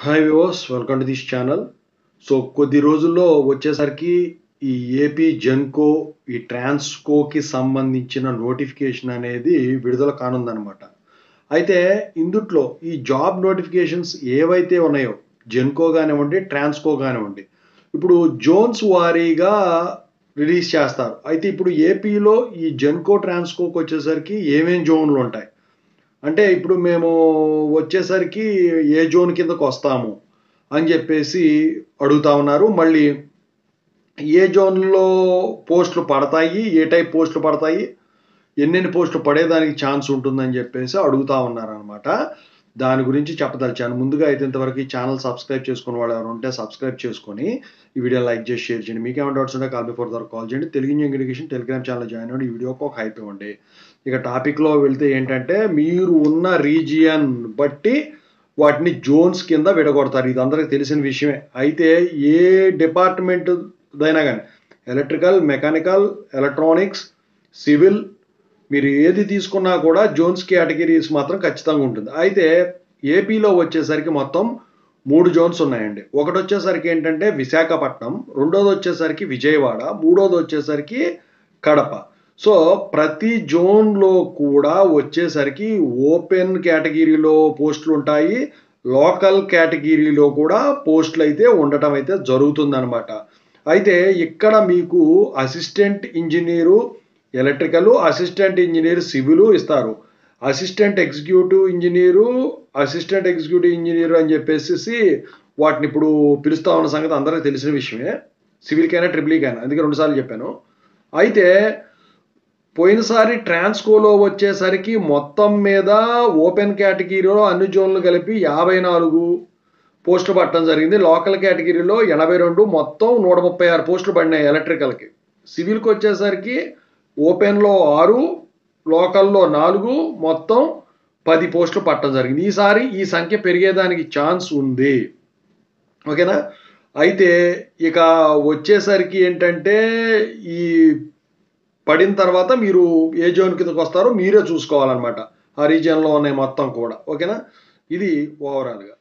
Hi viewers, welcome to this channel. So కొద్ది రోజుల్లో వచ్చేసరికి ఈ ఏపీ జెన్కో ఈ ట్రాన్స్కోకి సంబంధించిన నోటిఫికేషన్ అనేది విడుదల కానుందనమాట. అయితే ఇందుట్లో ఈ జాబ్ నోటిఫికేషన్స్ ఏవైతే ఉన్నాయో జెన్కో కానివ్వండి, ట్రాన్స్కో కానివ్వండి, ఇప్పుడు జోన్స్ వారీగా రిలీజ్ చేస్తారు. అయితే ఇప్పుడు ఏపీలో ఈ జెన్కో ట్రాన్స్కోకి వచ్చేసరికి ఏమేం జోన్లు ఉంటాయి అంటే ఇప్పుడు మేము వచ్చేసరికి ఏ జోన్ కిందకు వస్తాము అని చెప్పేసి అడుగుతా ఉన్నారు. మళ్ళీ ఏ జోన్‌లో పోస్టులు పడతాయి, ఏ టైప్ పోస్టులు పడతాయి, ఎన్నెన్ని పోస్టులు పడేదానికి ఛాన్స్ ఉంటుందని చెప్పేసి అడుగుతా ఉన్నారనమాట. దాని గురించి చెప్పదలిచాను. ముందుగా అయితే ఇంతవరకు ఈ ఛానల్ సబ్స్క్రైబ్ చేసుకున్న వాళ్ళు ఎవరైనా ఉంటే సబ్స్క్రైబ్ చేసుకొని ఈ వీడియో లైక్ చేసి షేర్ చేయండి. మీకేమైనా డౌట్స్ ఉంటే కాల్ బిఫోర్ ద్వారా కాల్ చేయండి. Telugu engineering education telegram channel join అవ్వండి. ఈ వీడియోకి ఒక హైప్ ఇవ్వండి. ఇక టాపిక్‌లో వెళ్తే ఏంటంటే మీరు ఉన్న రీజియన్ బట్టి వాటిని జోన్స్ కింద విడగొడతారు. ఇది అందరికి తెలిసిన విషయమే. అయితే ఏ డిపార్ట్‌మెంట్‌దైనా గాని ఎలక్ట్రికల్, మెకానికల్, ఎలక్ట్రానిక్స్, సివిల్ మీరు ఏది తీసుకున్నా కూడా జోన్స్ కేటగిరీస్ మాత్రం ఖచ్చితంగా ఉంటుంది. అయితే ఏపీలో వచ్చేసరికి మొత్తం 3 జోన్స్ ఉన్నాయండి. ఒకటొచ్చేసరికి ఏంటంటే విశాఖపట్నం, రెండోది వచ్చేసరికి విజయవాడ, మూడోది వచ్చేసరికి కడప. సో ప్రతి జోన్‌లో కూడా వచ్చేసరికి ఓపెన్ కేటగిరీలో పోస్టులుంటాయి. లోకల్ కేటగిరీలో కూడా పోస్టులైతే ఉండటం అయితే జరుగుతుందనమాట. అయితే ఇక్కడ మీకు assistant engineer electrical, assistant engineer civil ఇస్తారు. Assistant executive engineer, assistant executive engineer అని చెప్పేసి వాటిని ఇప్పుడు పిలుస్తా ఉన్న సంగతి అందరికీ తెలిసిన విషయమే. సివిల్‌కైనా, ట్రిపుల్‌ఈకైనా. అందుకే 2 సార్లు చెప్పాను. అయితే పోయినసారి ట్రాన్స్కోలో వచ్చేసరికి మొత్తం మీద ఓపెన్ కేటగిరీలో అన్ని జోన్లు కలిపి 54 పోస్టులు పడటం జరిగింది. లోకల్ కేటగిరీలో 82, మొత్తం 136 పోస్టులు పడినాయి ఎలక్ట్రికల్‌కి. సివిల్‌కి వచ్చేసరికి ఓపెన్‌లో 6, లోకల్‌లో 4, మొత్తం 10 పోస్టులు పడటం జరిగింది. ఈసారి ఈ సంఖ్య పెరిగేదానికి ఛాన్స్ ఉంది. ఓకేనా? అయితే ఇక వచ్చేసరికి ఏంటంటే ఈ పడిన తర్వాత మీరు ఏ జోన్ కిందకి వస్తారో మీరే చూసుకోవాలన్నమాట. ఆ రీజియన్‌లో ఉన్నాయి మొత్తం కూడా. ఓకేనా? ఇది ఓవరాల్‌గా.